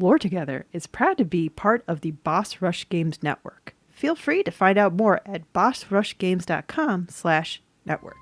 Lore Together is proud to be part of the Boss Rush Games Network. Feel free to find out more at bossrushgames.com/network.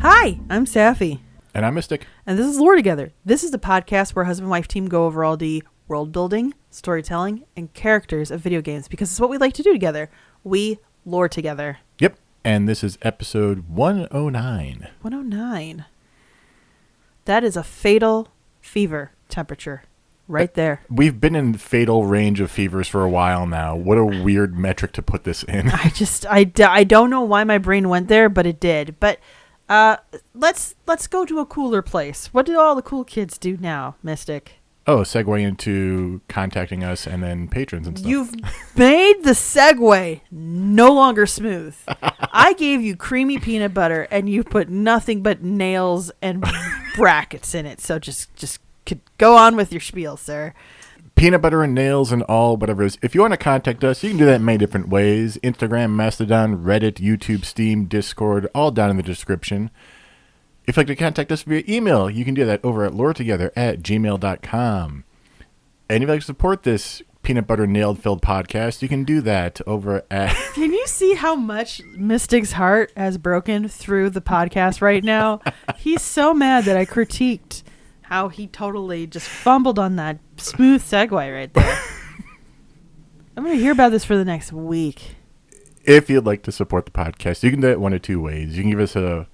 Hi, I'm Safi. And I'm Mystic. And this is Lore Together. This is the podcast where husband and wife team go over all the world building, storytelling, and characters of video games because it's what we like to do together. We lore together. Yep. And this is episode 109. 109. That is a fatal fever temperature right there. We've been in fatal range of fevers for a while now. What a weird metric to put this in. I don't know why my brain went there, but it did. But let's go to a cooler place. What do all the cool kids do now, Mystic? Oh, segue into contacting us and then patrons and stuff. You've made the segue no longer smooth. I gave you creamy peanut butter and you put nothing but nails and brackets in it. So just go on with your spiel, sir. Peanut butter and nails and all, whatever it is. If you want to contact us, you can do that in many different ways. Instagram, Mastodon, Reddit, YouTube, Steam, Discord, all down in the description. If you'd like to contact us via email, you can do that over at loretogether@gmail.com. And if you'd like to support this peanut butter nail-filled podcast, you can do that over at... Can you see how much Mystic's heart has broken through the podcast right now? He's so mad that I critiqued how he totally just fumbled on that smooth segue right there. I'm going to hear about this for the next week. If you'd like to support the podcast, you can do it one of two ways. You can give us a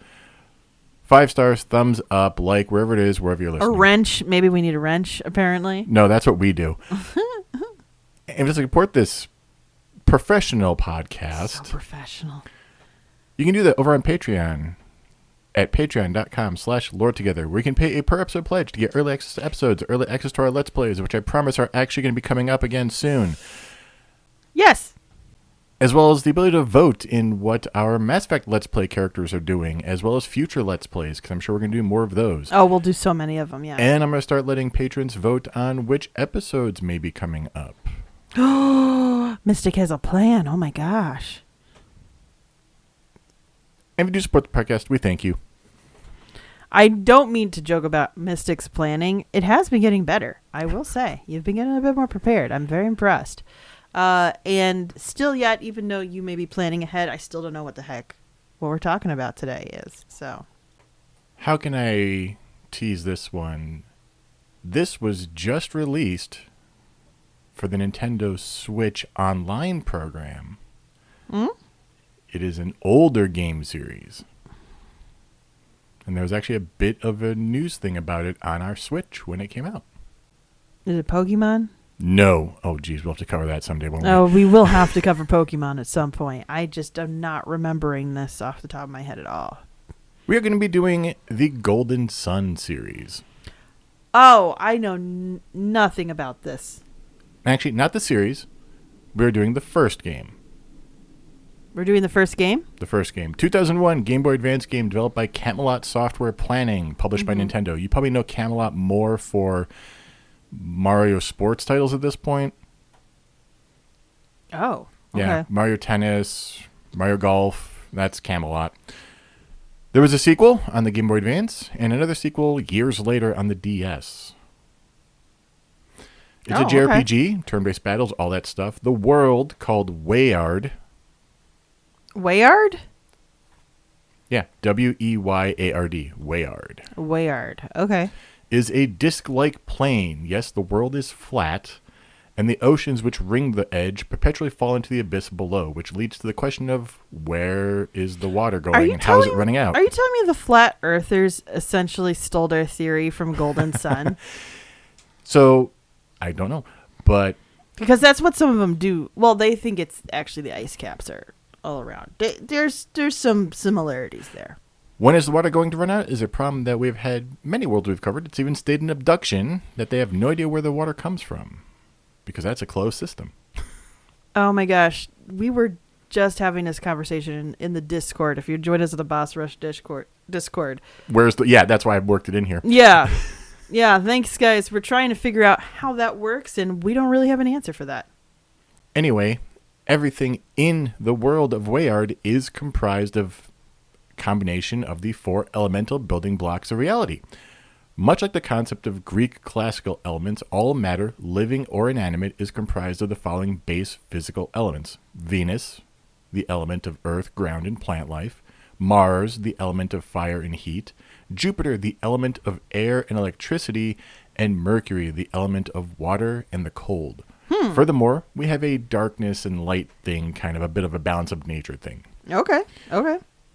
5 stars, thumbs up, like, wherever it is, wherever you're listening. A wrench. Maybe we need a wrench, apparently. No, that's what we do. And to support this professional podcast... So professional. You can do that over on Patreon at patreon.com/loretogether, where you can pay a per episode pledge to get early access to episodes, early access to our Let's Plays, which I promise are actually going to be coming up again soon. Yes. As well as the ability to vote in what our Mass Effect Let's Play characters are doing, as well as future Let's Plays, because I'm sure we're going to do more of those. Oh, we'll do so many of them, yeah. And I'm going to start letting patrons vote on which episodes may be coming up. Mystic has a plan. Oh, my gosh. And if you do support the podcast, we thank you. I don't mean to joke about Mystic's planning. It has been getting better, I will say. You've been getting a bit more prepared. I'm very impressed. And still yet, even though you may be planning ahead, I still don't know what the heck what we're talking about today is. So, how can I tease this one? This was just released for the Nintendo Switch Online program. It is an older game series. And there was actually a bit of a news thing about it on our Switch when it came out. Is it Pokemon? No. Oh, geez, we'll have to cover that someday, won't we? Oh, we will have to cover Pokemon at some point. I just am not remembering this off the top of my head at all. We are going to be doing the Golden Sun series. Oh, I know nothing about this. Actually, not the series. We're doing the first game. We're doing the first game? The first game. 2001 Game Boy Advance game developed by Camelot Software Planning, published by Nintendo. You probably know Camelot more for Mario sports titles at this point. Oh, okay. Yeah, Mario Tennis, Mario Golf, that's Camelot. There was a sequel on the Game Boy Advance, and another sequel years later on the DS. It's a JRPG, turn-based battles, all that stuff. The world, called Weyard. Weyard? Yeah, Weyard. Weyard. Weyard, okay. Is a disc-like plane. Yes, the world is flat, and the oceans which ring the edge perpetually fall into the abyss below, which leads to the question of where is the water going and how is it running out? Are you telling me the flat earthers essentially stole their theory from Golden Sun? So, I don't know, but... Because that's what some of them do. Well, they think it's actually the ice caps are all around. There's some similarities there. When is the water going to run out is a problem that we've had many worlds we've covered. It's even stated in Abduction that they have no idea where the water comes from, because that's a closed system. Oh my gosh. We were just having this conversation in the Discord. If you join us at the Boss Rush Discord. Where's the... Yeah, that's why I've worked it in here. Yeah. Yeah, thanks, guys. We're trying to figure out how that works, and we don't really have an answer for that. Anyway, Everything in the world of Wayard is comprised of a combination of the 4 elemental building blocks of reality. Much like the concept of Greek classical elements, all matter, living or inanimate, is comprised of the following base physical elements. Venus, the element of earth, ground, and plant life. Mars, the element of fire and heat. Jupiter, the element of air and electricity. And Mercury, the element of water and the cold. Furthermore, we have a darkness and light thing, kind of a bit of a balance of nature thing. Okay.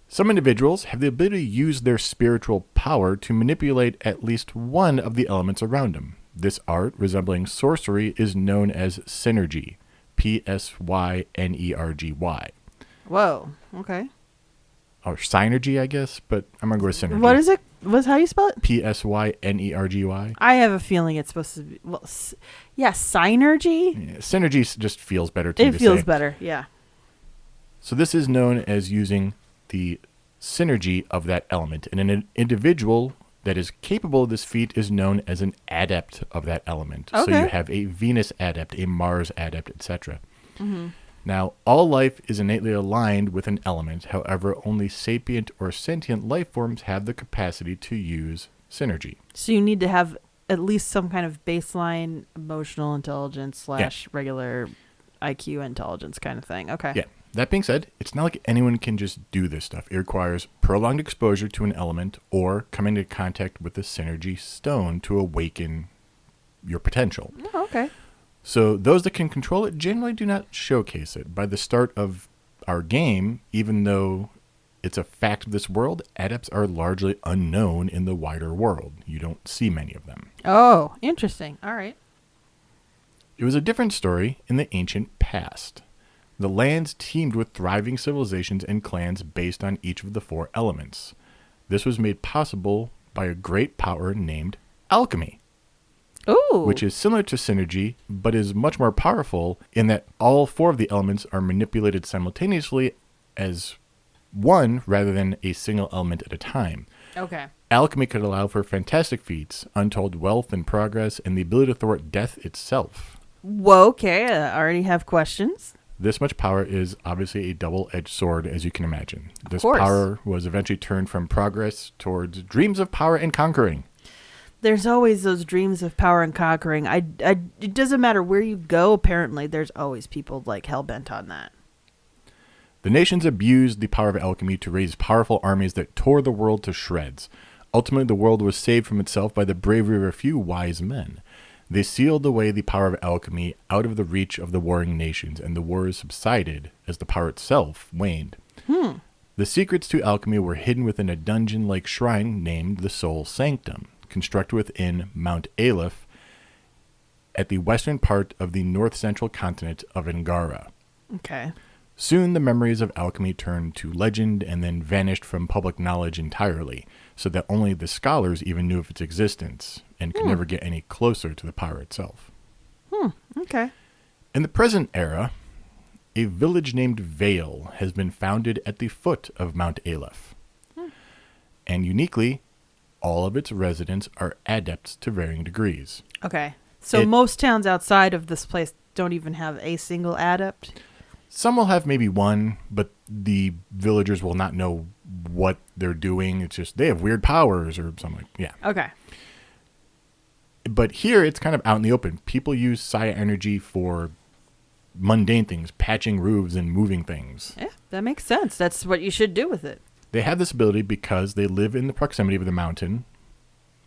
Some individuals have the ability to use their spiritual power to manipulate at least one of the elements around them. This art, resembling sorcery, is known as synergy. P-S-Y-N-E-R-G-Y. Whoa. Okay. Or synergy, I guess, but I'm going to go with synergy. What is it? How do you spell it? P-S-Y-N-E-R-G-Y. I have a feeling it's supposed to be, synergy? Yeah, synergy just feels better to me It to feels say. better, yeah. So this is known as using the synergy of that element. And an individual that is capable of this feat is known as an adept of that element. So Okay. you have a Venus adept, a Mars adept, etc. Now, all life is innately aligned with an element. However, only sapient or sentient life forms have the capacity to use synergy. So you need to have at least some kind of baseline emotional intelligence / regular IQ intelligence kind of thing. Okay. Yeah. That being said, it's not like anyone can just do this stuff. It requires prolonged exposure to an element or coming into contact with the synergy stone to awaken your potential. Oh, okay. So those that can control it generally do not showcase it. By the start of our game, even though it's a fact of this world, adepts are largely unknown in the wider world. You don't see many of them. Oh, interesting. All right. It was a different story in the ancient past. The lands teemed with thriving civilizations and clans based on each of the 4 elements. This was made possible by a great power named alchemy, Ooh. which is similar to synergy, but is much more powerful in that all 4 of the elements are manipulated simultaneously as one rather than a single element at a time. Okay. Alchemy could allow for fantastic feats, untold wealth and progress, and the ability to thwart death itself. Whoa, okay. I already have questions. This much power is obviously a double-edged sword, as you can imagine. This course. power was eventually turned from progress towards dreams of power and conquering. There's always those dreams of power and conquering. It doesn't matter where you go, apparently. There's always people like hell-bent on that. The nations abused the power of alchemy to raise powerful armies that tore the world to shreds. Ultimately, the world was saved from itself by the bravery of a few wise men. They sealed away the power of alchemy out of the reach of the warring nations, and the wars subsided as the power itself waned. The secrets to alchemy were hidden within a dungeon-like shrine named the Soul Sanctum, constructed within Mount Aleph at the western part of the north-central continent of Angara. Okay. Soon the memories of alchemy turned to legend and then vanished from public knowledge entirely, so that only the scholars even knew of its existence and could never get any closer to the power itself. Okay. In the present era, a village named Vale has been founded at the foot of Mount Aleph. And uniquely, all of its residents are adepts to varying degrees. Okay. So most towns outside of this place don't even have a single adept? Some will have maybe one, but the villagers will not know what they're doing. It's just they have weird powers or something. Yeah. Okay. But here it's kind of out in the open. People use psi energy for mundane things, patching roofs and moving things. Yeah, that makes sense. That's what you should do with it. They have this ability because they live in the proximity of the mountain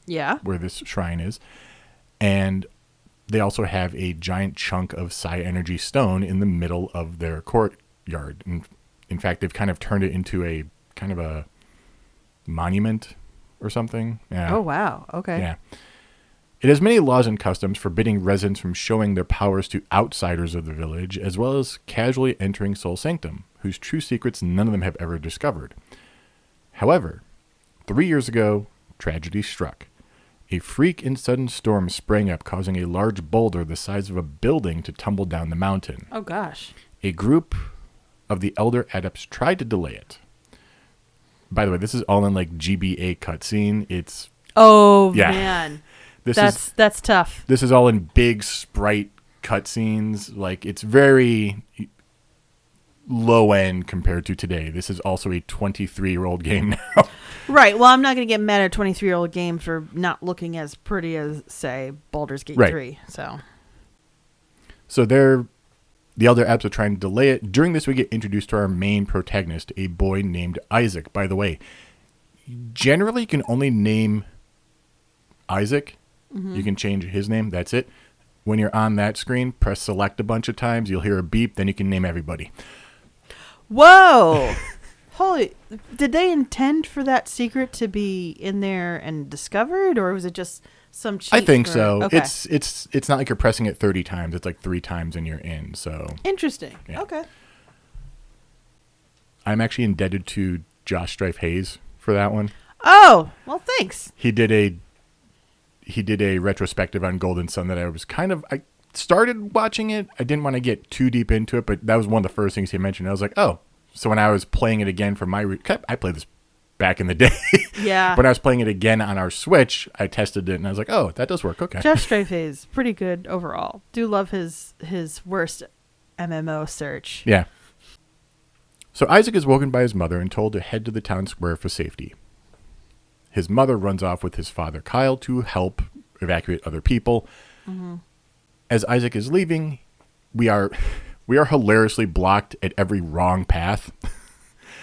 Yeah. where this shrine is. And they also have a giant chunk of psi energy stone in the middle of their courtyard. In fact, they've kind of turned it into a kind of a monument or something. Yeah. Oh, wow. Okay. Yeah. It has many laws and customs forbidding residents from showing their powers to outsiders of the village, as well as casually entering Soul Sanctum, whose true secrets none of them have ever discovered. However, 3 years ago, tragedy struck. A freak and sudden storm sprang up, causing a large boulder the size of a building to tumble down the mountain. Oh, gosh. A group of the elder adepts tried to delay it. By the way, this is all in like GBA cutscene. It's Oh, Yeah. man. this That's tough. This is all in big sprite cutscenes. Like, it's very low end compared to today. This is also a 23-year-old game now. Right. Well, I'm not going to get mad at a 23-year-old game for not looking as pretty as, say, Baldur's Gate Right. 3. So the other apps are trying to delay it. During this, we get introduced to our main protagonist, a boy named Isaac. By the way, generally you can only name Isaac. Mm-hmm. You can change his name. That's it. When you're on that screen, press select a bunch of times. You'll hear a beep. Then you can name everybody. Whoa. Holy. Did they intend for that secret to be in there and discovered, or was it just some cheat? I think for- so. Okay. It's not like you're pressing it 30 times. It's like 3 times and you're in. So Interesting. Yeah. Okay. I'm actually indebted to Josh Strife Hayes for that one. Oh, well, thanks. He did a retrospective on Golden Sun that I started watching it. I didn't want to get too deep into it, but that was one of the first things he mentioned. I was like, oh. So when I was playing it again for I played this back in the day. Yeah. When I was playing it again on our Switch, I tested it and I was like, oh, that does work. Okay. Josh Strife is pretty good overall. Do love his worst MMO search. Yeah. So Isaac is woken by his mother and told to head to the town square for safety. His mother runs off with his father Kyle to help evacuate other people. Mm-hmm. As Isaac is leaving, we are hilariously blocked at every wrong path.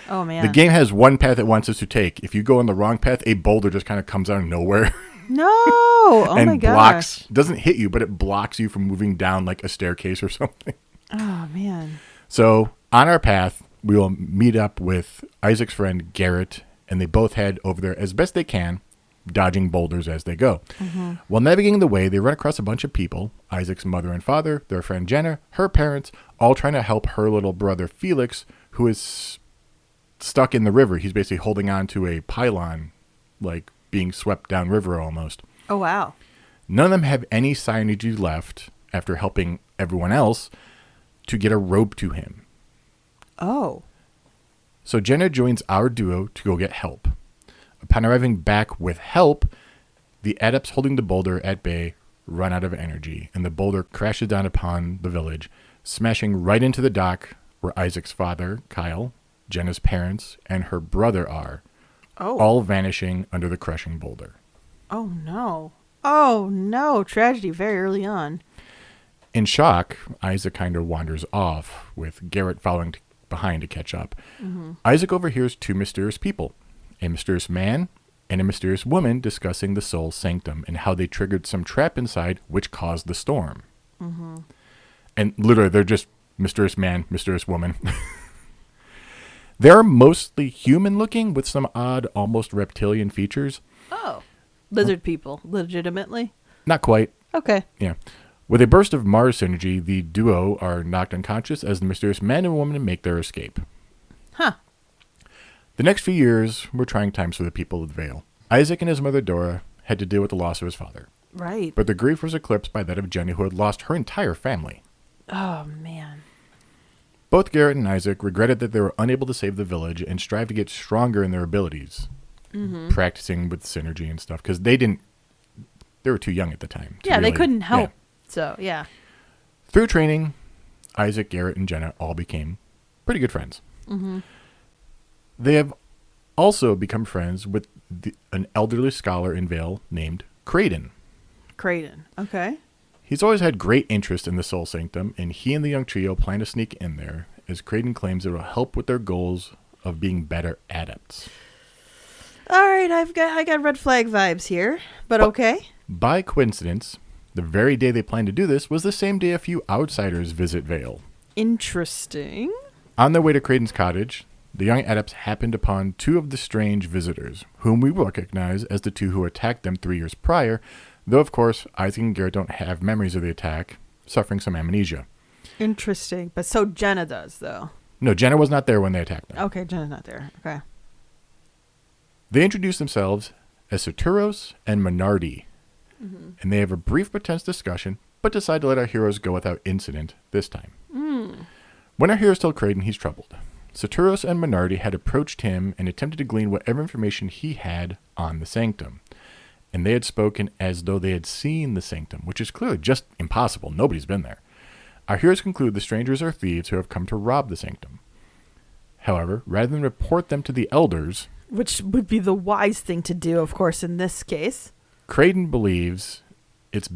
Oh, man. The game has one path it wants us to take. If you go on the wrong path, a boulder just kind of comes out of nowhere No. Oh, and my gosh. blocks. Doesn't hit you, but it blocks you from moving down like a staircase or something. Oh, man. So on our path, we will meet up with Isaac's friend Garrett, and they both head over there as best they can, dodging boulders as they go. Mm-hmm. While navigating the way, they run across a bunch of people, Isaac's mother and father, their friend Jenna, her parents, all trying to help her little brother Felix, who is stuck in the river. He's basically holding on to a pylon, like being swept downriver almost. Oh, wow. None of them have any synergy left after helping everyone else to get a rope to him. Oh. So Jenna joins our duo to go get help. Upon arriving back with help, the adepts holding the boulder at bay run out of energy, and the boulder crashes down upon the village, smashing right into the dock where Isaac's father, Kyle, Jenna's parents, and her brother are, Oh. all vanishing under the crushing boulder. Oh, no. Oh, no. Tragedy very early on. In shock, Isaac kind of wanders off, with Garrett following behind to catch up. Mm-hmm. Isaac overhears 2 mysterious people, a mysterious man and a mysterious woman, discussing the soul sanctum and how they triggered some trap inside which caused the storm. Mm-hmm. And literally, they're just mysterious man, mysterious woman. They're mostly human-looking with some odd, almost reptilian features. Oh. Lizard people, legitimately? Not quite. Okay. Yeah. With a burst of Mars energy, the duo are knocked unconscious as the mysterious man and woman make their escape. Huh. The next few years were trying times for the people of the Vale. Isaac and his mother Dora had to deal with the loss of his father. Right. But the grief was eclipsed by that of Jenny, who had lost her entire family. Oh, man. Both Garrett and Isaac regretted that they were unable to save the village and strived to get stronger in their abilities, practicing with synergy and stuff, because they were too young at the time. to Yeah, they really- couldn't help. yeah. So, yeah. Through training, Isaac, Garrett, and Jenna all became pretty good friends. Mm-hmm. They have also become friends with an elderly scholar in Vale named Creighton. Creighton. Okay. He's always had great interest in the Soul Sanctum, and he and the young trio plan to sneak in there, as Creighton claims it will help with their goals of being better adepts. All right, I got red flag vibes here, but okay. By coincidence, the very day they planned to do this was the same day a few outsiders visit Vale. Interesting. On their way to Creighton's cottage, the young adepts happened upon 2 of the strange visitors, whom we recognize as the 2 who attacked them 3 years prior, though of course Isaac and Garrett don't have memories of the attack, suffering some amnesia. Interesting. But so Jenna does, though. No, Jenna was not there when they attacked them. Okay, Jenna's not there. Okay. They introduce themselves as Soturos and Menardi, and they have a brief but tense discussion, but decide to let our heroes go without incident this time. When our heroes tell Creighton he's troubled, Soturos and Menardi had approached him and attempted to glean whatever information he had on the Sanctum, and they had spoken as though they had seen the Sanctum, which is clearly just impossible. Nobody's been there. Our heroes conclude the strangers are thieves who have come to rob the Sanctum. However, rather than report them to the elders, Which would be the wise thing to do, of course, in this case. Kraden believes it's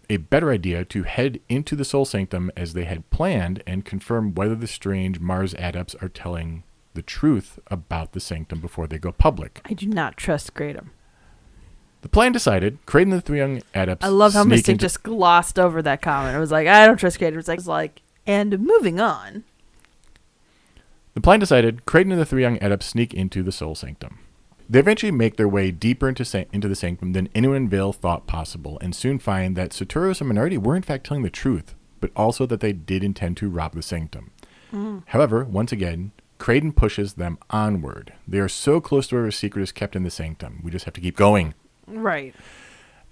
a better idea to head into the Soul Sanctum as they had planned and confirm whether the strange Mars adepts are telling the truth about the Sanctum before they go public. I do not trust Kratom. The plan decided, Kraden and the three young adepts I love how sneak Mystic into- just glossed over that comment. It was like, I don't trust Kratom. It was like, and moving on. The plan decided, Kraden and the three young adepts sneak into the Soul Sanctum. They eventually make their way deeper into the Sanctum than anyone in Vale thought possible, and soon find that Soteros and Minardi were in fact telling the truth, but also that they did intend to rob the Sanctum. However, once again, Kraden pushes them onward. They are so close to where a secret is kept in the Sanctum. We just have to keep going. Right.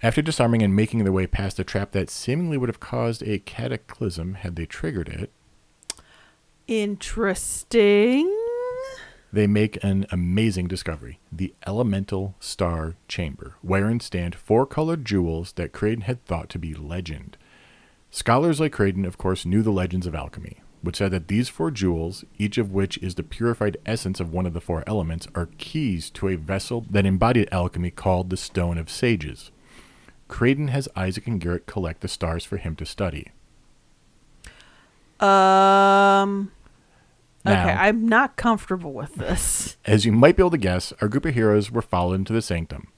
After disarming and making their way past a trap that seemingly would have caused a cataclysm had they triggered it, Interesting. they make an amazing discovery, the Elemental Star Chamber, wherein stand 4 colored jewels that Kraden had thought to be legend. Scholars like Kraden, of course, knew the legends of alchemy, which said that these 4 jewels, each of which is the purified essence of one of the 4 elements, are keys to a vessel that embodied alchemy called the Stone of Sages. Kraden has Isaac and Garrett collect the stars for him to study. Okay, Now, I'm not comfortable with this. as you might be able to guess, our group of heroes were followed into the Sanctum.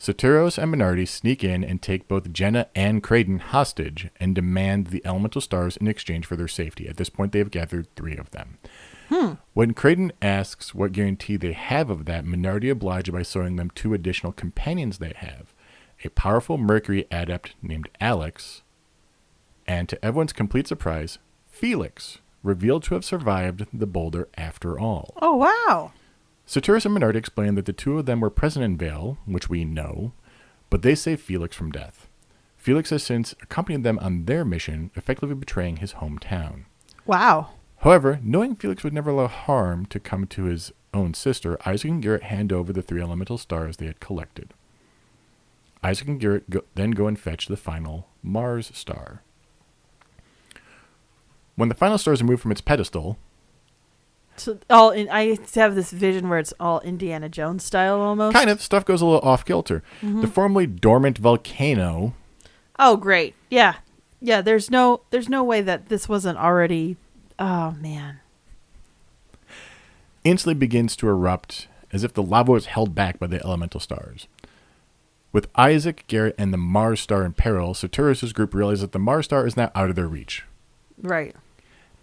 Soteros and Minardi sneak in and take both Jenna and Kraden hostage and demand the elemental stars in exchange for their safety. At this point, they have gathered 3 of them. When Kraden asks what guarantee they have of that, Minardi obliged by showing them 2 additional companions they have. A powerful Mercury adept named Alex, and to everyone's complete surprise, Felix, revealed to have survived the boulder after all. Oh, wow. Soteros and Minardi explained that the 2 of them were present in Vale, which we know, but they saved Felix from death. Felix has since accompanied them on their mission, effectively betraying his hometown. Wow. However, knowing Felix would never allow harm to come to his own sister, Isaac and Garrett hand over the 3 elemental stars they had collected. Isaac and Garrett then go and fetch the final Mars star. When the final star is removed from its pedestal, So I have this vision where it's all Indiana Jones style almost. kind of, stuff goes a little off kilter. The formerly dormant volcano Oh, great. Yeah. Yeah, there's no way that this wasn't already. Oh, man. instantly begins to erupt as if the lava was held back by the elemental stars. With Isaac, Garrett, and the Mars star in peril, Soteros' group realizes that the Mars star is now out of their reach, Right.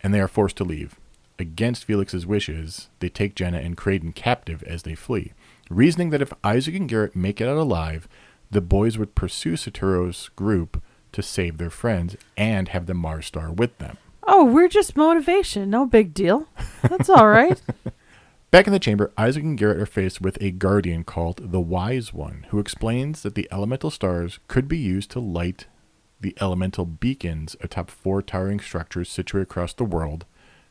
and they are forced to leave. Against Felix's wishes, they take Jenna and Kraden captive as they flee, reasoning that if Isaac and Garrett make it out alive, the boys would pursue Soteros' group to save their friends and have the Mars star with them. Oh, we're just motivation. No big deal. That's all right. Back in the chamber, Isaac and Garrett are faced with a guardian called the Wise One, who explains that the elemental stars could be used to light the elemental beacons atop 4 towering structures situated across the world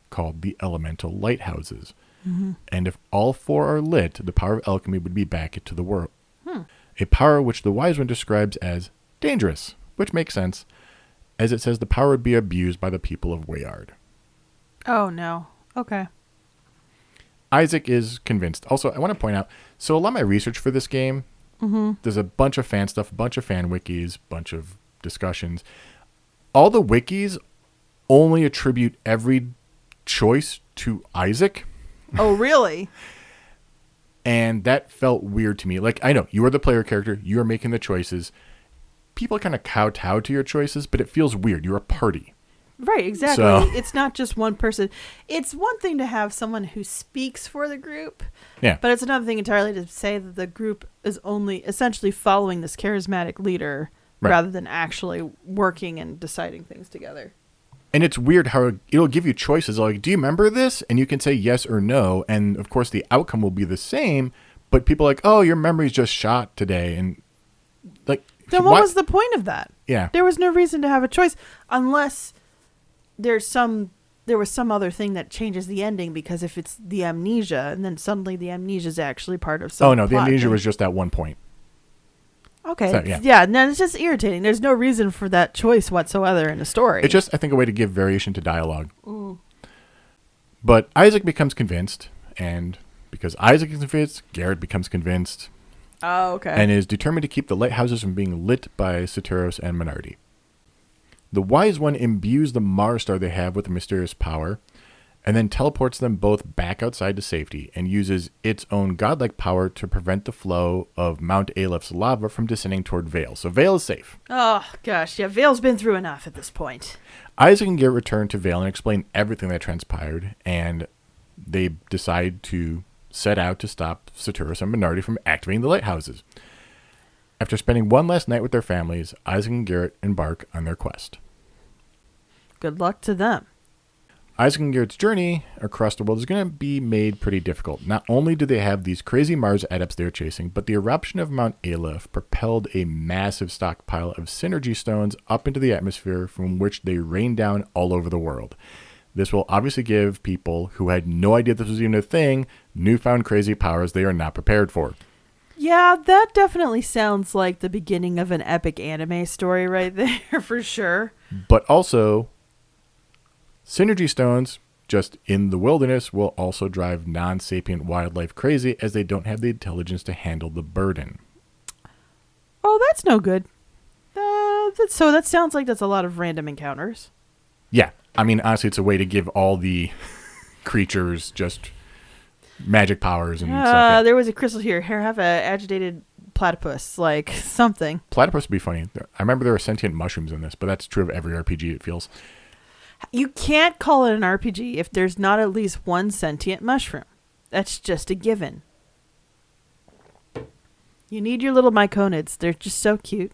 called the elemental lighthouses. And if all 4 are lit, the power of alchemy would be back into the world. A power which the Wise One describes as dangerous, which makes sense, as it says the power would be abused by the people of Wayard. Oh, no. Okay. Isaac is convinced. Also, I want to point out, so a lot of my research for this game, there's a bunch of fan stuff, a bunch of fan wikis, bunch of discussions. All the wikis only attribute every choice to Isaac, Oh, really? and that felt weird to me. Like, I know, you are the player character, you are making the choices. People kind of kowtow to your choices, but it feels weird. You're a party. Right, exactly. So- It's not just one person. It's one thing to have someone who speaks for the group, Yeah. but it's another thing entirely to say that the group is only essentially following this charismatic leader Right. rather than actually working and deciding things together. And it's weird how it'll give you choices like, do you remember this? And you can say yes or no. And of course, the outcome will be the same. But people are like, oh, your memory's just shot today. And like, Then what was the point of that? Yeah. There was no reason to have a choice unless there was some other thing that changes the ending, because if it's the amnesia and then suddenly the amnesia is actually part of some Oh, no, the plot amnesia thing. was just at one point. Okay. So, yeah. Yeah, and then it's just irritating. There's no reason for that choice whatsoever in the story. It's just, I think, a way to give variation to dialogue. But Isaac becomes convinced, and because Isaac is convinced, Garrett becomes convinced, Oh, okay. and is determined to keep the lighthouses from being lit by Soteros and Minardi. The Wise One imbues the Mars Star they have with a mysterious power, and then teleports them both back outside to safety, and uses its own godlike power to prevent the flow of Mount Aleph's lava from descending toward Vale. So Vale is safe. Oh, gosh. Yeah, Vale's been through enough at this point. Isaac and Garrett return to Vale and explain everything that transpired, and they decide to set out to stop Soteros and Minardi from activating the lighthouses. After spending one last night with their families, Isaac and Garrett embark on their quest. Good luck to them. Isaac and Garrett's journey across the world is going to be made pretty difficult. Not only do they have these crazy Mars adepts they're chasing, but the eruption of Mount Aleph propelled a massive stockpile of synergy stones up into the atmosphere from which they rain down all over the world. This will obviously give people who had no idea this was even a thing newfound crazy powers they are not prepared for. Yeah, that definitely sounds like the beginning of an epic anime story right there, for sure. But also, synergy stones just in the wilderness will also drive non-sapient wildlife crazy, as they don't have the intelligence to handle the burden. Oh, that's no good. So that sounds like that's a lot of random encounters. Yeah, I mean, honestly, it's a way to give all the creatures just magic powers and stuff. Yeah. There was a crystal here. Here, have a agitated platypus, like something. Platypus would be funny. I remember there were sentient mushrooms in this, but that's true of every RPG, it feels. You can't call it an RPG if there's not at least one sentient mushroom. That's just a given. You need your little myconids. They're just so cute.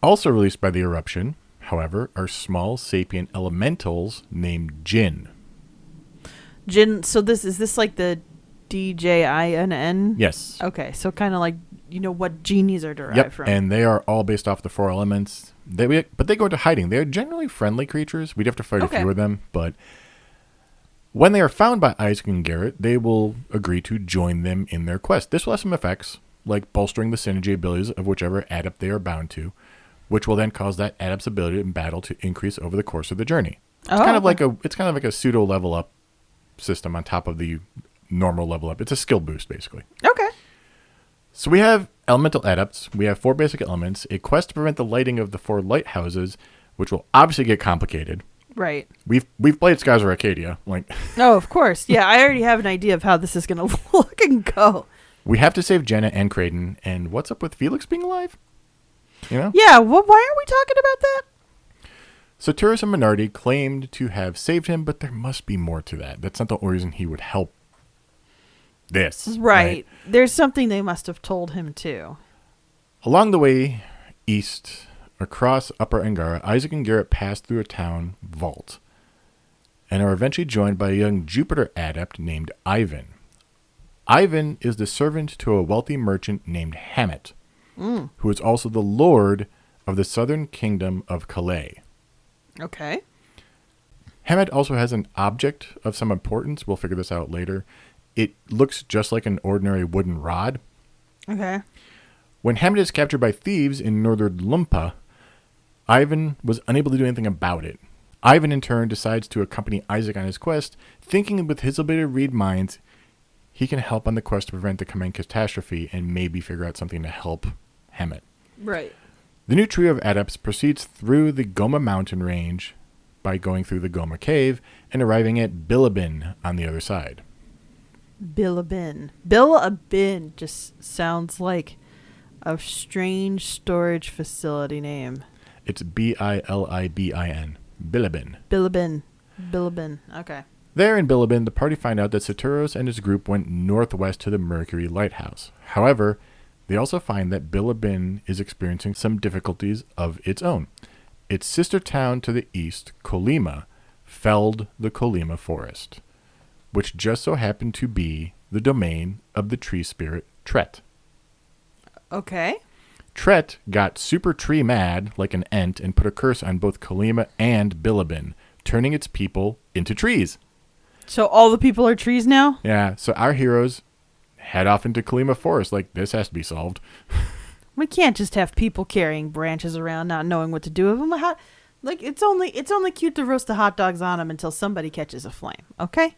Also released by the eruption, however, are small sapient elementals named Jinn. Jinn, so is this like the DJINN? Yes. Okay, so kind of like, what genies are derived from. And they are all based off the four elements. But they go into hiding. They're generally friendly creatures. We'd have to fight a few of them, but when they are found by Isaac and Garrett, they will agree to join them in their quest. This will have some effects, like bolstering the synergy abilities of whichever adept they are bound to, which will then cause that adept's ability in battle to increase over the course of the journey. It's kind of like a pseudo level up system on top of the normal level up. It's a skill boost, basically. Okay. So we have elemental adepts. We have 4 basic elements. A quest to prevent the lighting of the 4 lighthouses, which will obviously get complicated. Right. We've played Skies of Arcadia. Oh, of course. Yeah, I already have an idea of how this is going to look and go. We have to save Jenna and Creighton. And what's up with Felix being alive? Yeah, why aren't we talking about that? Soteros and Minardi claimed to have saved him, but there must be more to that. That's not the only reason he would help this. Right. There's something they must have told him, too. Along the way east, across Upper Angara, Isaac and Garrett pass through a town vault and are eventually joined by a young Jupiter adept named Ivan. Ivan is the servant to a wealthy merchant named Hammett, who is also the lord of the southern kingdom of Calais. Okay. Hammett also has an object of some importance. We'll figure this out later. It looks just like an ordinary wooden rod. Okay. When Hammett is captured by thieves in northern Lumpa, Ivan was unable to do anything about it. Ivan, in turn, decides to accompany Isaac on his quest, thinking with his ability to read minds, he can help on the quest to prevent the coming catastrophe and maybe figure out something to help Hammett. Right. The new trio of adepts proceeds through the Goma mountain range by going through the Goma cave and arriving at Bilibin on the other side. Bilibin. Bilibin just sounds like a strange storage facility name. It's Bilibin. Bilibin. Bilibin. Okay. There in Bilibin, the party find out that Soteros and his group went northwest to the Mercury Lighthouse. However, they also find that Bilibin is experiencing some difficulties of its own. Its sister town to the east, Colima, felled the Colima forest, which just so happened to be the domain of the tree spirit Tret. Okay. Tret got super tree mad like an ent and put a curse on both Colima and Bilibin, turning its people into trees. So all the people are trees now? Yeah, so our heroes head off into Colima Forest like this has to be solved. We can't just have people carrying branches around not knowing what to do with them. It's only cute to roast the hot dogs on them until somebody catches a flame, okay?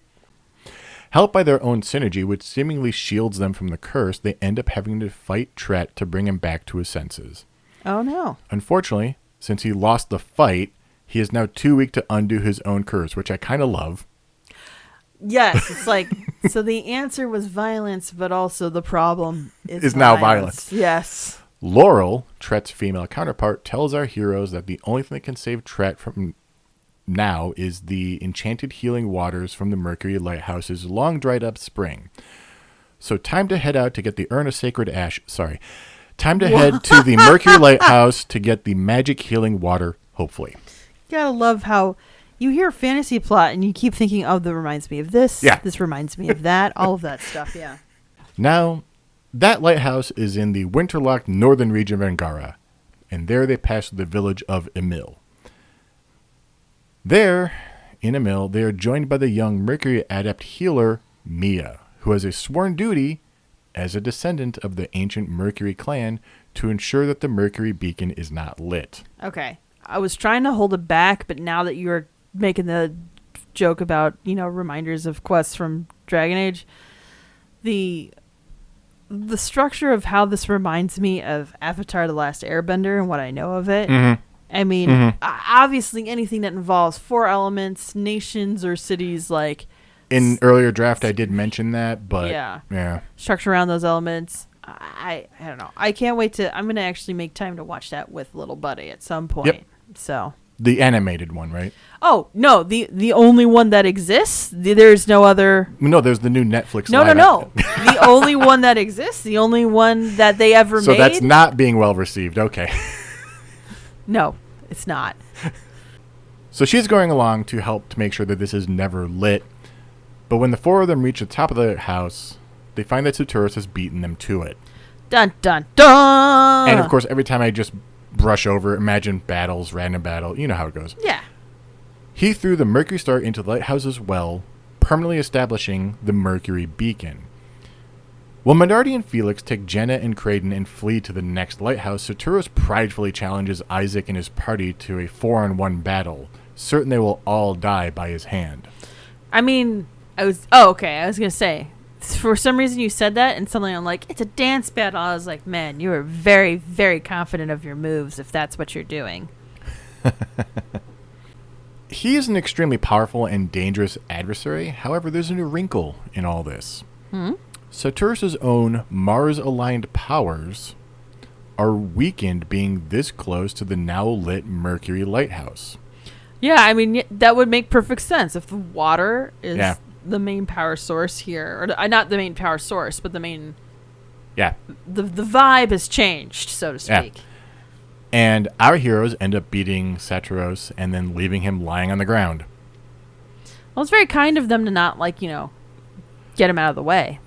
Helped by their own synergy, which seemingly shields them from the curse, they end up having to fight Tret to bring him back to his senses. Oh, no. Unfortunately, since he lost the fight, he is now too weak to undo his own curse, which I kind of love. Yes, it's like, so the answer was violence, but also the problem is now violence. Yes. Laurel, Tret's female counterpart, tells our heroes that the only thing that can save Tret from now is the enchanted healing waters from the Mercury Lighthouse's long dried up spring. So time to head out to get the Urn of Sacred Ash. Sorry. Time to head to the Mercury Lighthouse to get the magic healing water, hopefully. You gotta love how you hear fantasy plot and you keep thinking, oh, that reminds me of this. Yeah. This reminds me of that. All of that stuff, yeah. Now, that lighthouse is in the winterlocked northern region of Angara, and there they pass through the village of Emil. There, in Emil, they are joined by the young Mercury adept healer, Mia, who has a sworn duty, as a descendant of the ancient Mercury clan, to ensure that the Mercury beacon is not lit. Okay. I was trying to hold it back, but now that you're making the joke about, reminders of quests from Dragon Age, the structure of how this reminds me of Avatar: The Last Airbender and what I know of it. Mm-hmm. I mean, obviously anything that involves 4 elements, nations, or cities, like... In earlier draft, I did mention that, but... Yeah. Structure around those elements. I don't know. I can't wait to... I'm going to actually make time to watch that with little buddy at some point. Yep. So... The animated one, right? Oh, no. The only one that exists. There's no other... No, there's the new Netflix No. The only one that exists. The only one that they ever made. So that's not being well received. Okay. No, it's not. So she's going along to help to make sure that this is never lit. But when the 4 of them reach the top of the house, they find that Saturos has beaten them to it. Dun, dun, dun! And of course, every time I just brush over, imagine battles, random battle. You know how it goes. Yeah. He threw the Mercury Star into the lighthouse's well, permanently establishing the Mercury Beacon. While Minardi and Felix take Jenna and Creighton and flee to the next lighthouse, Saturos pridefully challenges Isaac and his party to a 4-on-1 battle, certain they will all die by his hand. I mean, I was going to say, for some reason you said that, and suddenly I'm like, it's a dance battle. I was like, man, you are very, very confident of your moves if that's what you're doing. He is an extremely powerful and dangerous adversary. However, there's a new wrinkle in all this. Saturos' own Mars-aligned powers are weakened being this close to the now-lit Mercury Lighthouse. Yeah, I mean, that would make perfect sense if the water is the main power source here. Or not the main power source, but the main... Yeah. The vibe has changed, so to speak. Yeah. And our heroes end up beating Saturos and then leaving him lying on the ground. Well, it's very kind of them to not, get him out of the way.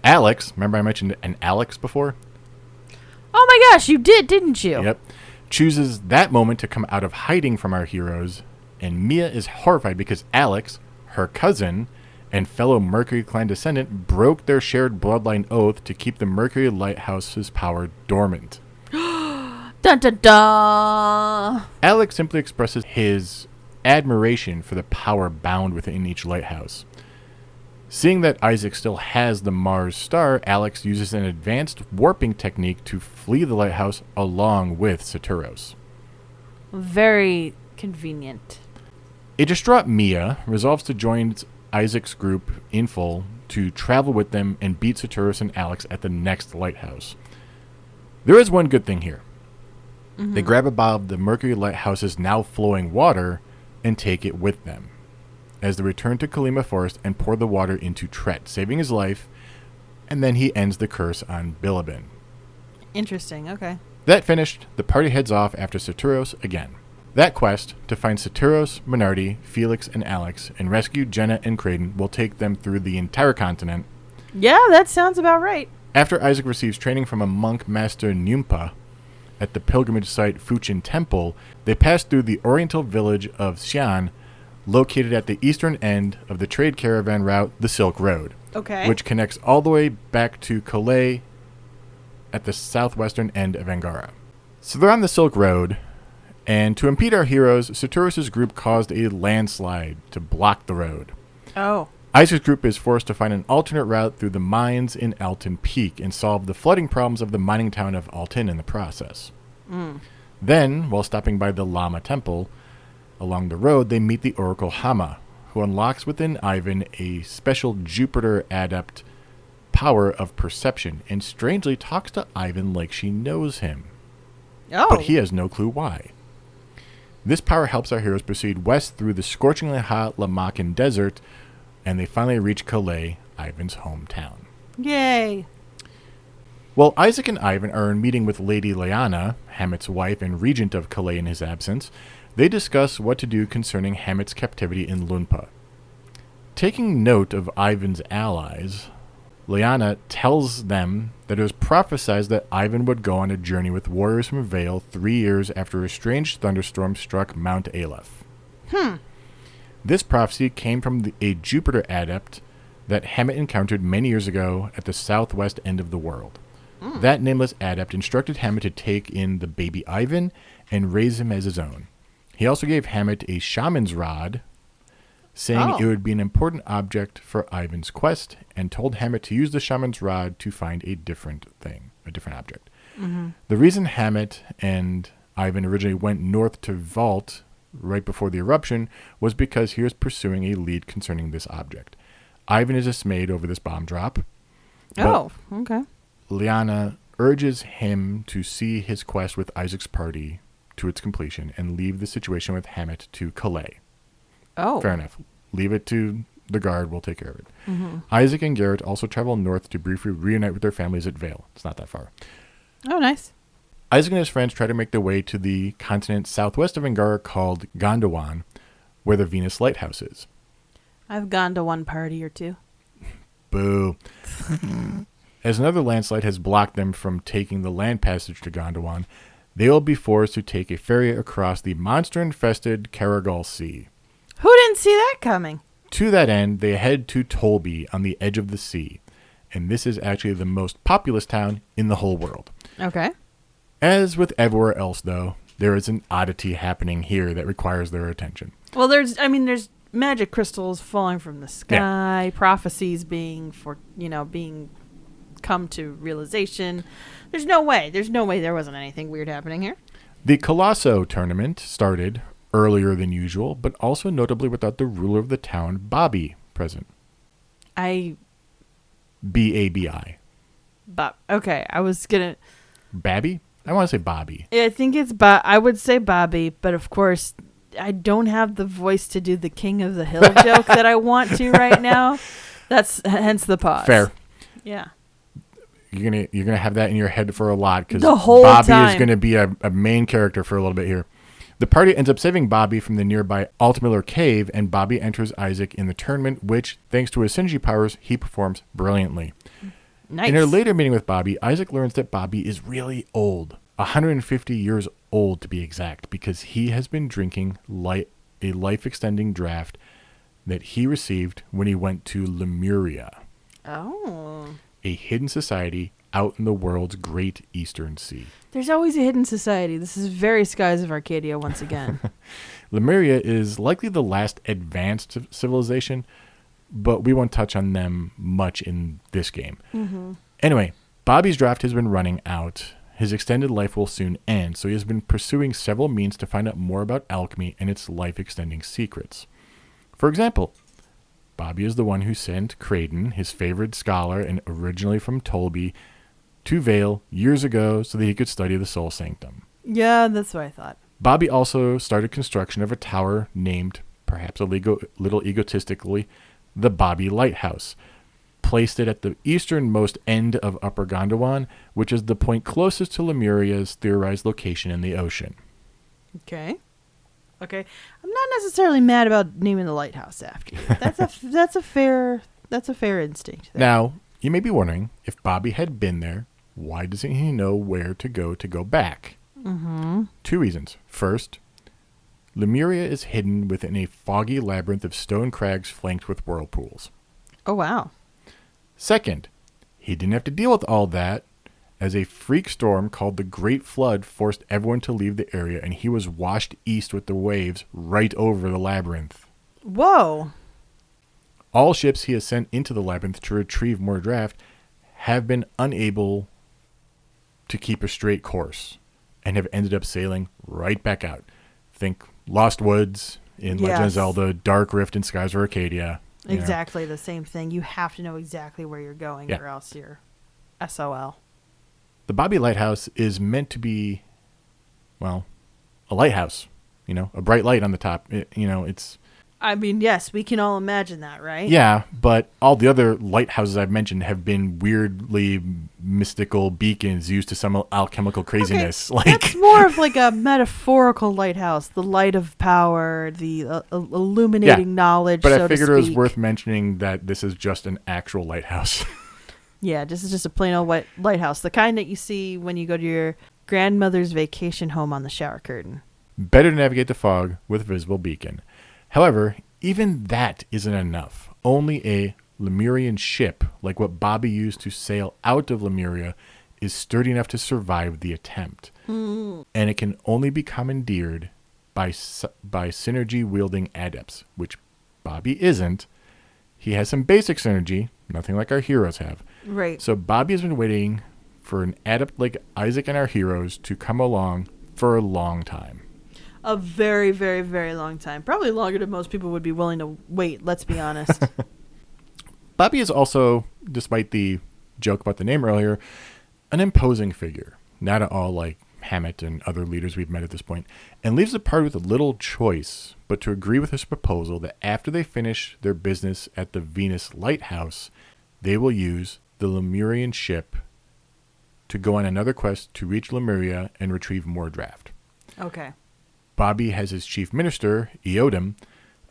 Alex, remember I mentioned an Alex before? Oh my gosh, you did, didn't you? Yep. Chooses that moment to come out of hiding from our heroes, and Mia is horrified because Alex, her cousin, and fellow Mercury clan descendant broke their shared bloodline oath to keep the Mercury Lighthouse's power dormant. Dun dun dun! Alex simply expresses his admiration for the power bound within each lighthouse. Seeing that Isaac still has the Mars star, Alex uses an advanced warping technique to flee the lighthouse along with Saturos. Very convenient. A distraught Mia resolves to join Isaac's group in full to travel with them and beat Saturos and Alex at the next lighthouse. There is one good thing here. They grab a bottle of the Mercury Lighthouse's now flowing water and take it with them as they return to Kalima Forest and pour the water into Tret, saving his life, and then he ends the curse on Bilibin. Interesting, okay. That finished, the party heads off after Saturos again. That quest, to find Saturos, Minardi, Felix, and Alex, and rescue Jenna and Creighton, will take them through the entire continent. Yeah, that sounds about right. After Isaac receives training from a monk master Nyumpa at the pilgrimage site Fuchin Temple, they pass through the oriental village of Xi'an, located at the eastern end of the trade caravan route, the Silk Road, which connects all the way back to Calais at the southwestern end of Angara. So they're on the Silk Road, and to impede our heroes, Saturos' group caused a landslide to block the road. Oh. Isaac's group is forced to find an alternate route through the mines in Alton Peak and solve the flooding problems of the mining town of Alton in the process. Then, while stopping by the Lama Temple, along the road they meet the Oracle Hama, who unlocks within Ivan a special Jupiter adept power of perception and strangely talks to Ivan like she knows him. Oh. But he has no clue why. This power helps our heroes proceed west through the scorchingly hot Lamakan desert, and they finally reach Calais, Ivan's hometown. Yay. While Isaac and Ivan are in meeting with Lady Lyanna, Hammet's wife and regent of Calais in his absence, they discuss what to do concerning Hammet's captivity in Lunpa. Taking note of Ivan's allies, Lyanna tells them that it was prophesied that Ivan would go on a journey with warriors from Vale 3 years after a strange thunderstorm struck Mount Aleph. This prophecy came from a Jupiter adept that Hammet encountered many years ago at the southwest end of the world. That nameless adept instructed Hammet to take in the baby Ivan and raise him as his own. He also gave Hammet a shaman's rod, saying it would be an important object for Ivan's quest, and told Hammet to use the shaman's rod to find a different object. The reason Hammet and Ivan originally went north to Vault right before the eruption was because he was pursuing a lead concerning this object. Ivan is dismayed over this bomb drop. Oh, okay. Lyanna urges him to see his quest with Isaac's party to its completion and leave the situation with Hammet to Calais. Oh. Fair enough. Leave it to the guard. We'll take care of it. Isaac and Garrett also travel north to briefly reunite with their families at Vale. It's not that far. Oh, nice. Isaac and his friends try to make their way to the continent southwest of Angara called Gondwana, where the Venus Lighthouse is. I've gone to one party or two. Boo. As another landslide has blocked them from taking the land passage to Gondwana, they will be forced to take a ferry across the monster-infested Karagal Sea. Who didn't see that coming? To that end, they head to Tolby on the edge of the sea, and this is actually the most populous town in the whole world. Okay. As with everywhere else, though, there is an oddity happening here that requires their attention. Well, there's magic crystals falling from the sky, prophecies being come to realization. There's no way there wasn't anything weird happening here. The Colosso tournament started earlier than usual, but also notably without the ruler of the town, Bobby, present. B-A-B-I. Okay, I was gonna... Babby? I want to say Bobby. I think it's I would say Bobby, but of course, I don't have the voice to do the King of the Hill joke that I want to right now. That's hence the pause. Fair. Yeah. You're gonna have that in your head for a lot because the whole Bobby time. is gonna be a main character for a little bit here. The party ends up saving Bobby from the nearby Altmiller Cave, and Bobby enters Isaac in the tournament, which, thanks to his synergy powers, he performs brilliantly. Nice. In her later meeting with Bobby, Isaac learns that Bobby is really old, 150 years old to be exact, because he has been drinking a life-extending draft that he received when he went to Lemuria. Oh. A hidden society out in the world's great eastern sea. There's always a hidden society. This is very Skies of Arcadia once again. Lemuria is likely the last advanced civilization, but we won't touch on them much in this game. Anyway, Bobby's draft has been running out. His extended life will soon end, so he has been pursuing several means to find out more about alchemy and its life-extending secrets. For example, Bobby is the one who sent Creighton, his favorite scholar and originally from Tolby, to Vale years ago so that he could study the Soul Sanctum. Yeah, that's what I thought. Bobby also started construction of a tower named, perhaps a little egotistically, the Bobby Lighthouse. Placed it at the easternmost end of Upper Gondwana, which is the point closest to Lemuria's theorized location in the ocean. Okay. I'm not necessarily mad about naming the lighthouse after you. That's a fair instinct there. Now, you may be wondering, if Bobby had been there, why doesn't he know where to go back? Two reasons. First, Lemuria is hidden within a foggy labyrinth of stone crags flanked with whirlpools. Oh, wow. Second, he didn't have to deal with all that, as a freak storm called the Great Flood forced everyone to leave the area, and he was washed east with the waves right over the labyrinth. Whoa. All ships he has sent into the labyrinth to retrieve Mordraft have been unable to keep a straight course and have ended up sailing right back out. Think Lost Woods in Legend of Zelda, Dark Rift in Skies of Arcadia. Exactly the same thing. You have to know exactly where you're going or else you're SOL. The Bobby Lighthouse is meant to be, well, a lighthouse, a bright light on the top. It's... I mean, yes, we can all imagine that, right? Yeah, but all the other lighthouses I've mentioned have been weirdly mystical beacons used to some alchemical craziness. Okay, that's more of like a metaphorical lighthouse, the light of power, the illuminating knowledge. But so I figured to it was speak. worth mentioning that this is just an actual lighthouse. Yeah, this is just a plain old white lighthouse, the kind that you see when you go to your grandmother's vacation home on the shower curtain. Better to navigate the fog with a visible beacon. However, even that isn't enough. Only a Lemurian ship, like what Bobby used to sail out of Lemuria, is sturdy enough to survive the attempt. And it can only be commandeered by synergy-wielding adepts, which Bobby isn't. He has some basic synergy, nothing like our heroes have. Right. So Bobby has been waiting for an adept like Isaac and our heroes to come along for a long time. A very, very, very long time. Probably longer than most people would be willing to wait, let's be honest. Bobby is also, despite the joke about the name earlier, an imposing figure. Not at all like Hammett and other leaders we've met at this point, and leaves the party with little choice but to agree with his proposal that after they finish their business at the Venus Lighthouse, they will use the Lemurian ship to go on another quest to reach Lemuria and retrieve Mordraft. Okay. Bobby has his chief minister, Eodam,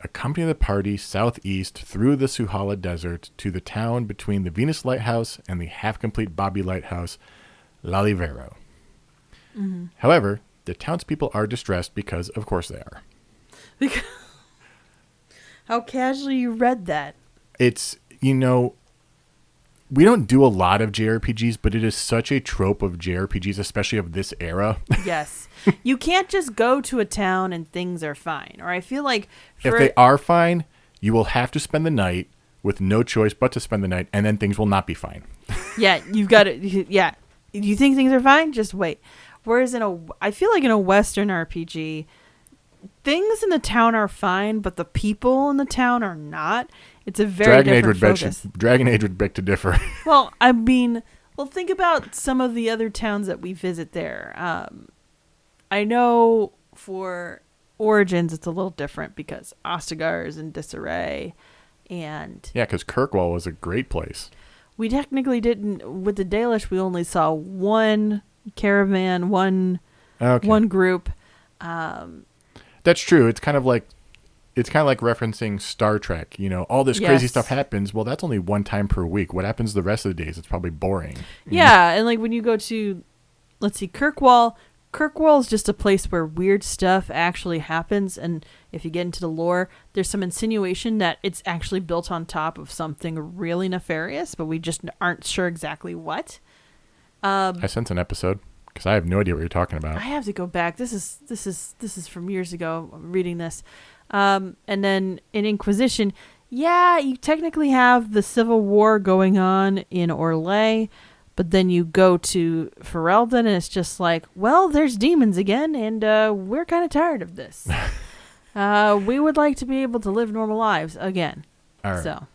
accompany the party southeast through the Suhala Desert to the town between the Venus Lighthouse and the half-complete Bobby Lighthouse, Lalivero. Mm-hmm. However, the townspeople are distressed because, of course, they are. How casually you read that. It's, we don't do a lot of JRPGs, but it is such a trope of JRPGs, especially of this era. Yes. You can't just go to a town and things are fine. Or I feel like... if they are fine, you will have to spend the night with no choice but to spend the night, and then things will not be fine. Yeah, you've got to... Yeah. You think things are fine? Just wait. Whereas I feel like in a Western RPG, things in the town are fine, but the people in the town are not. It's a very different focus. Dragon Age would beg to differ. Well, I mean, think about some of the other towns that we visit there. I know for Origins it's a little different because Ostagar is in disarray, and yeah, because Kirkwall was a great place. We technically didn't with the Dalish. We only saw one caravan, one group. That's true. It's kind of like referencing Star Trek. All this crazy stuff happens. Well, that's only one time per week. What happens the rest of the days? It's probably boring. Yeah, and like when you go to, let's see, Kirkwall. Kirkwall is just a place where weird stuff actually happens, and if you get into the lore, there's some insinuation that it's actually built on top of something really nefarious, but we just aren't sure exactly what. I sent an episode because I have no idea what you're talking about. I have to go back. This is from years ago. I'm reading this. And then in Inquisition, you technically have the Civil War going on in Orlais, but then you go to Ferelden and it's just like, well, there's demons again, and we're kind of tired of this. We would like to be able to live normal lives again. All right. So,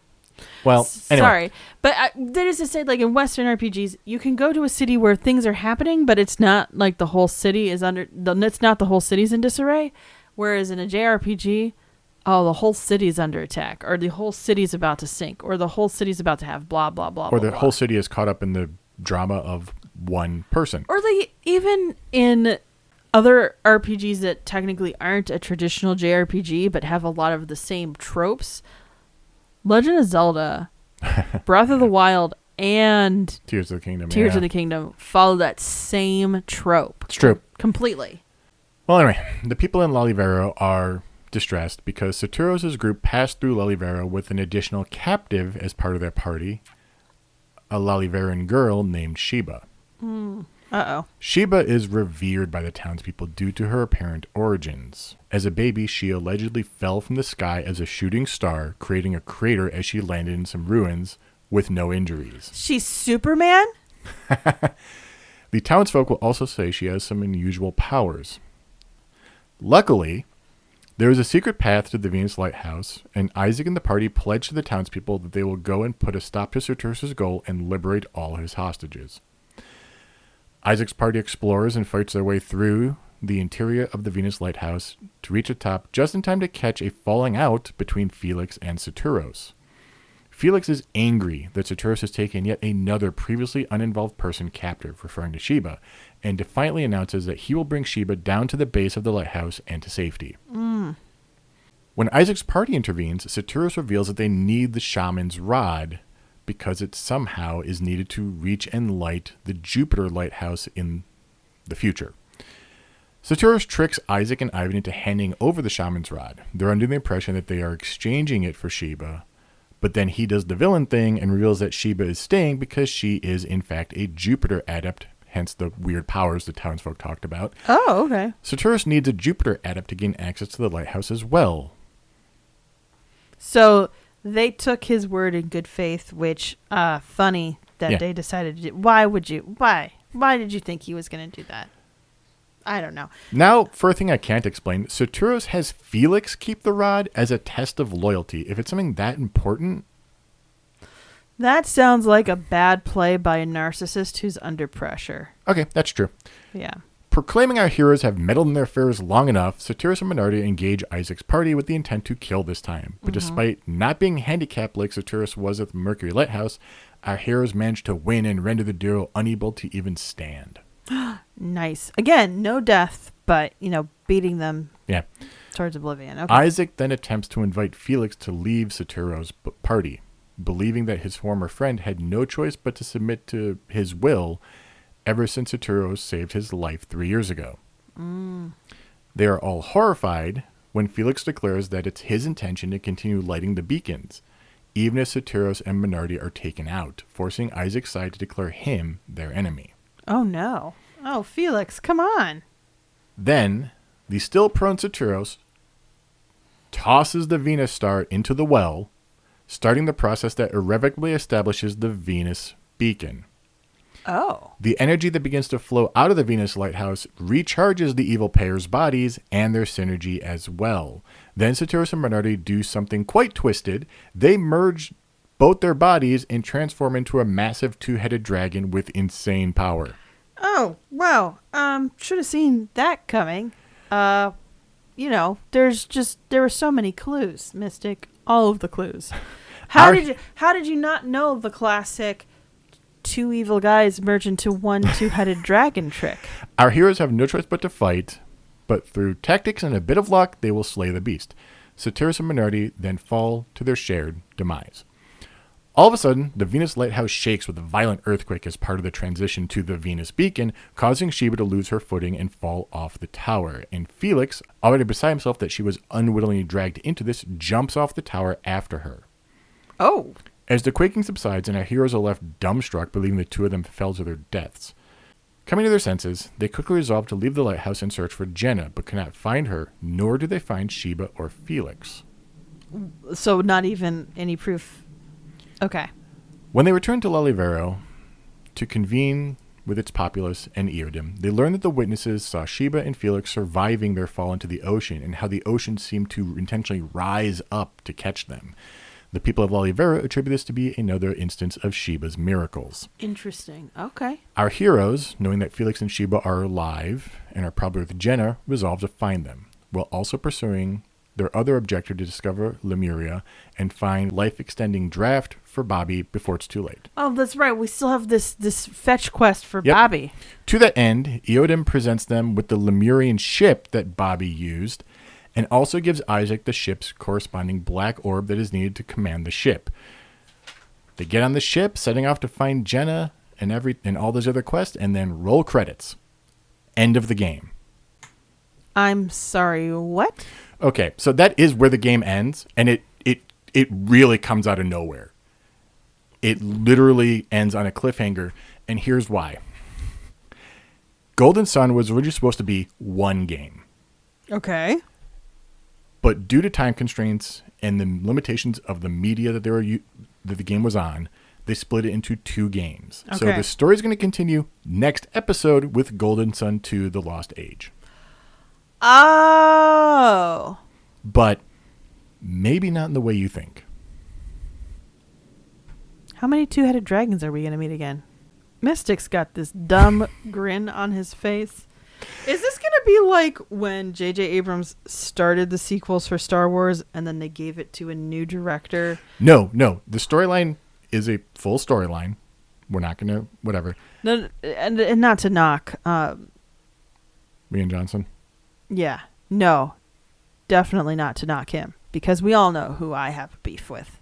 well, anyway. Sorry, but that is to say, like in Western RPGs, you can go to a city where things are happening, but it's not like the whole city is it's not the whole city's in disarray. Whereas in a JRPG, the whole city's under attack, or the whole city's about to sink, or the whole city's about to have blah, blah, blah, or the blah. whole city is caught up in the drama of one person. Or even in other RPGs that technically aren't a traditional JRPG, but have a lot of the same tropes. Legend of Zelda, Breath of the Wild, and Tears of the Kingdom follow that same trope. It's true. Completely. Well, anyway, the people in Lalivero are distressed because Saturos' group passed through Lalivero with an additional captive as part of their party, a Laliveran girl named Sheba. Uh-oh. Sheba is revered by the townspeople due to her apparent origins. As a baby, she allegedly fell from the sky as a shooting star, creating a crater as she landed in some ruins with no injuries. She's Superman? The townsfolk will also say she has some unusual powers. Luckily, there is a secret path to the Venus Lighthouse, and Isaac and the party pledge to the townspeople that they will go and put a stop to Cerberus' goal and liberate all his hostages. Isaac's party explores and fights their way through the interior of the Venus Lighthouse to reach the top just in time to catch a falling out between Felix and Cerberus. Felix is angry that Cerberus has taken yet another previously uninvolved person captive, referring to Sheba, and defiantly announces that he will bring Sheba down to the base of the lighthouse and to safety. When Isaac's party intervenes, Cerberus reveals that they need the shaman's rod because it somehow is needed to reach and light the Jupiter lighthouse in the future. Cerberus tricks Isaac and Ivan into handing over the shaman's rod. They're under the impression that they are exchanging it for Sheba, but then he does the villain thing and reveals that Sheba is staying because she is in fact a Jupiter adept, hence the weird powers the townsfolk talked about. Oh, okay. Cerberus needs a Jupiter adept to gain access to the lighthouse as well. So they took his word in good faith, which, funny that they decided to do. Why did you think he was going to do that? I don't know. Now, for a thing I can't explain, Cerberus has Felix keep the rod as a test of loyalty. If it's something that important... That sounds like a bad play by a narcissist who's under pressure. Okay, that's true. Yeah. Proclaiming our heroes have meddled in their affairs long enough, Cerberus and Minardi engage Isaac's party with the intent to kill this time. But despite not being handicapped like Cerberus was at the Mercury Lighthouse, our heroes manage to win and render the duo unable to even stand. Nice. Again, no death, but, beating them towards oblivion. Okay. Isaac then attempts to invite Felix to leave Cerberus' party, believing that his former friend had no choice but to submit to his will ever since Cerberus saved his life 3 years ago. They are all horrified when Felix declares that it's his intention to continue lighting the beacons, even as Cerberus and Minardi are taken out, forcing Isaac's side to declare him their enemy. Oh, no. Oh, Felix, come on. Then, the still prone Cerberus tosses the Venus star into the well, starting the process that irrevocably establishes the Venus beacon. Oh. The energy that begins to flow out of the Venus lighthouse recharges the evil pair's bodies and their synergy as well. Then Cerberus and Minardi do something quite twisted. They merge both their bodies and transform into a massive two-headed dragon with insane power. Oh, wow. Should have seen that coming. There were so many clues, Mystic. All of the clues. How did you not know the classic two evil guys merge into one two-headed dragon trick? Our heroes have no choice but to fight, but through tactics and a bit of luck, they will slay the beast. Cerberus and Minardi then fall to their shared demise. All of a sudden, the Venus lighthouse shakes with a violent earthquake as part of the transition to the Venus beacon, causing Sheba to lose her footing and fall off the tower. And Felix, already beside himself that she was unwittingly dragged into this, jumps off the tower after her. Oh. As the quaking subsides and our heroes are left dumbstruck, believing the two of them fell to their deaths. Coming to their senses, they quickly resolve to leave the lighthouse and search for Jenna, but cannot find her, nor do they find Sheba or Felix. So not even any proof. Okay. When they return to Lalivero to convene with its populace and Eodym, they learn that the witnesses saw Sheba and Felix surviving their fall into the ocean and how the ocean seemed to intentionally rise up to catch them. The people of Lalivero attribute this to be another instance of Sheba's miracles. Interesting. Okay. Our heroes, knowing that Felix and Sheba are alive and are probably with Jenna, resolve to find them, while also pursuing their other objective to discover Lemuria and find life-extending draft for Bobby before it's too late. Oh, that's right. We still have this fetch quest for Bobby. To that end, Eodym presents them with the Lemurian ship that Bobby used, and also gives Isaac the ship's corresponding black orb that is needed to command the ship. They get on the ship, setting off to find Jenna and all those other quests, and then roll credits. End of the game. I'm sorry, what? Okay, so that is where the game ends, and it really comes out of nowhere. It literally ends on a cliffhanger, and here's why. Golden Sun was originally supposed to be one game. Okay. But due to time constraints and the limitations of the media that that the game was on, they split it into 2 games. So Okay. the story is going to continue next episode with Golden Sun 2: The Lost Age. Oh. But maybe not in the way you think. How many two-headed dragons are we going to meet again? Mystic's got this dumb grin on his face. Is this going to be like when J.J. Abrams started the sequels for Star Wars and then they gave it to a new director? No. The storyline is a full storyline. We're not going to, whatever. No, and not to knock. Rian Johnson. Yeah. No. Definitely not to knock him. Because we all know who I have beef with.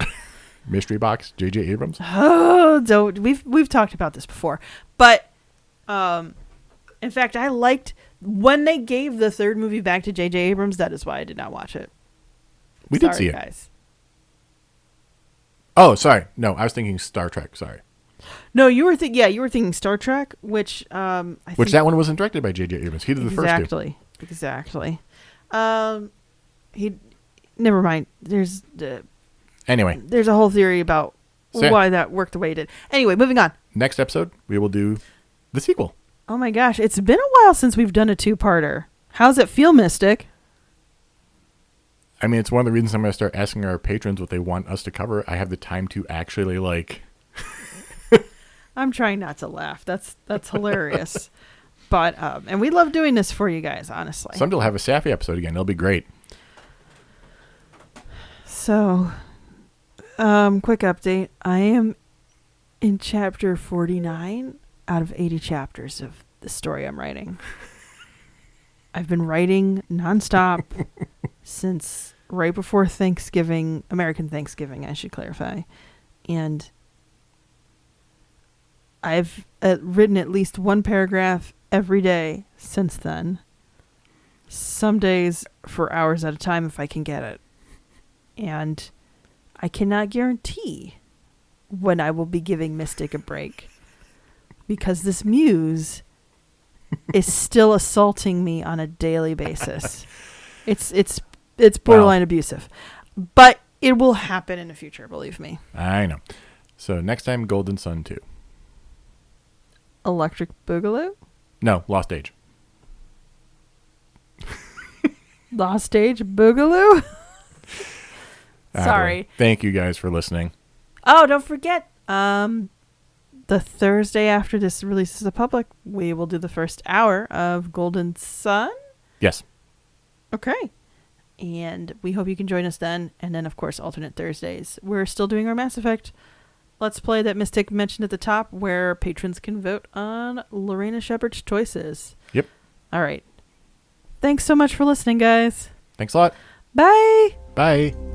Mystery Box, J.J. Abrams. Oh, don't we've talked about this before, but in fact, I liked when they gave the 3rd movie back to J.J. Abrams. That is why I did not watch it. We did see it, guys. Oh, sorry. No, I was thinking Star Trek. Sorry. No, you were thinking Star Trek, which I think That one wasn't directed by J.J. Abrams. He did the first 2. Exactly. He. Never mind. Anyway, There's a whole theory about So- why that worked the way it did. Anyway, moving on. next episode, we will do the sequel. Oh my gosh, it's been a while since we've done a 2-parter. How's it feel, Mystic? I mean, it's one of the reasons I'm going to start asking our patrons what they want us to cover. I have the time to actually, I'm trying not to laugh. That's hilarious. But and we love doing this for you guys, honestly. someday we'll have a Safi episode again. It'll be great. So, quick update. I am in chapter 49 out of 80 chapters of the story I'm writing. I've been writing nonstop since right before Thanksgiving, American Thanksgiving, I should clarify. And I've written at least 1 paragraph every day since then. Some days for hours at a time if I can get it. And I cannot guarantee when I will be giving Mystic a break. Because this muse is still assaulting me on a daily basis. It's borderline abusive. But it will happen in the future, believe me. I know. So next time, Golden Sun 2. Electric Boogaloo? No, Lost Age. Lost Age Boogaloo? Sorry. Anyway, thank you guys for listening. Oh, don't forget, the Thursday after this releases to the public, we will do the first hour of Golden Sun. Yes. Okay. And we hope you can join us then. And then, of course, alternate Thursdays. We're still doing our Mass Effect Let's Play that Mystic mentioned at the top, where patrons can vote on Lorena Shepard's choices. Yep. All right. Thanks so much for listening, guys. Thanks a lot. Bye. Bye.